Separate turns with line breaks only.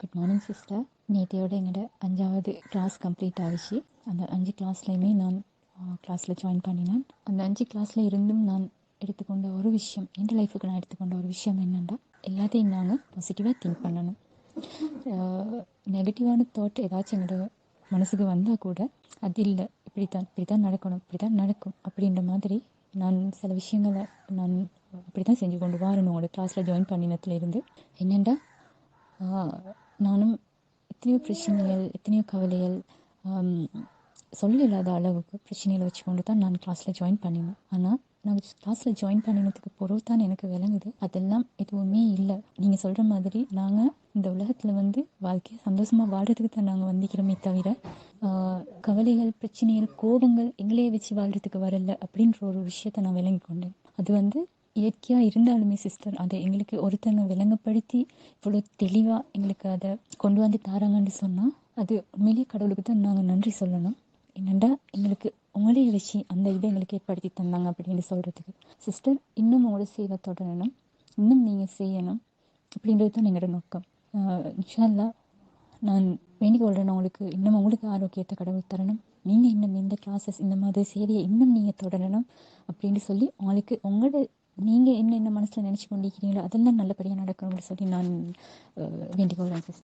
Good morning sister. நேற்றையோட எங்களோட 5வது class complete ஆகிடுச்சு. அந்த 5 கிளாஸ்லையுமே நான் கிளாஸில் ஜாயின் பண்ணினேன். அந்த 5 கிளாஸில் இருந்தும் நான் எடுத்துக்கொண்ட ஒரு விஷயம், என் லைஃபுக்கு நான் எடுத்துக்கொண்ட ஒரு விஷயம் என்னென்னா, எல்லாத்தையும் நாங்கள் பாசிட்டிவாக திங்க் பண்ணணும். நெகட்டிவான தாட் ஏதாச்சும் எங்களோட மனசுக்கு வந்தால் கூட அது இல்லை, இப்படி தான் நடக்கணும், இப்படி தான் நடக்கும் அப்படின்ற மாதிரி நான் சில விஷயங்களை நான் அப்படி தான் செஞ்சு கொண்டு வரணும். உங்களோட கிளாஸில் ஜாயின் பண்ணினத்துலேருந்து என்னென்னா, நானும் எத்தனையோ பிரச்சனைகள், எத்தனையோ கவலைகள், சொல்ல இல்லாத அளவுக்கு பிரச்சனைகளை வச்சுக்கொண்டு தான் நான் கிளாஸில் ஜாயின் பண்ணினேன். ஆனால் நான் கிளாஸில் ஜாயின் பண்ணினதுக்கு பிறகு தான் எனக்கு விளங்குது, அதெல்லாம் எதுவுமே இல்லை. நீங்கள் சொல்கிற மாதிரி நாங்கள் இந்த உலகத்தில் வாழ்க்கையை சந்தோஷமாக வாழ்கிறதுக்கு தான் நாங்கள் வந்திக்கிறோமே தவிர, கவலைகள், பிரச்சனைகள், கோபங்கள் எங்களையே வச்சு வாழ்கிறதுக்கு வரல அப்படின்ற ஒரு விஷயத்தை நான் விளங்கி கொண்டேன். அது இயற்கையாக இருந்தாலுமே சிஸ்டர், அதை எங்களுக்கு ஒருத்தங்க விளங்கப்படுத்தி இவ்வளோ தெளிவாக எங்களுக்கு அதை கொண்டு வந்து தாராங்கன்னு சொன்னால், அது உண்மையிலேயே கடவுளுக்கு தான் நாங்கள் நன்றி சொல்லணும். என்னென்னா, எங்களுக்கு உங்களே வச்சு அந்த இதை எங்களுக்கு ஏற்படுத்தி தந்தாங்க அப்படின்னு சொல்கிறதுக்கு. சிஸ்டர், இன்னும் உங்களோட சேவை தொடரணும், இன்னும் நீங்கள் செய்யணும் அப்படின்றது தான் எங்களோட நோக்கம். இன்ஷா அல்லாஹ் நான் வேண்டிக் கொள்கிறேன், உங்களுக்கு ஆரோக்கியத்தை கடவுள் தரணும். நீங்கள் இன்னும் இந்த கிளாஸஸ், இந்த மாதிரி சேவையை இன்னும் நீங்கள் தொடரணும் அப்படின்னு சொல்லி உங்களோட நீங்கள் என்ன மனசில் நினச்சி கொண்டிருக்கிறீங்களோ அதெல்லாம் நல்லபடியாக நடக்கணும்னு சொல்லி நான் வேண்டிக் கொள்கிறேன் சிஸ்டர்.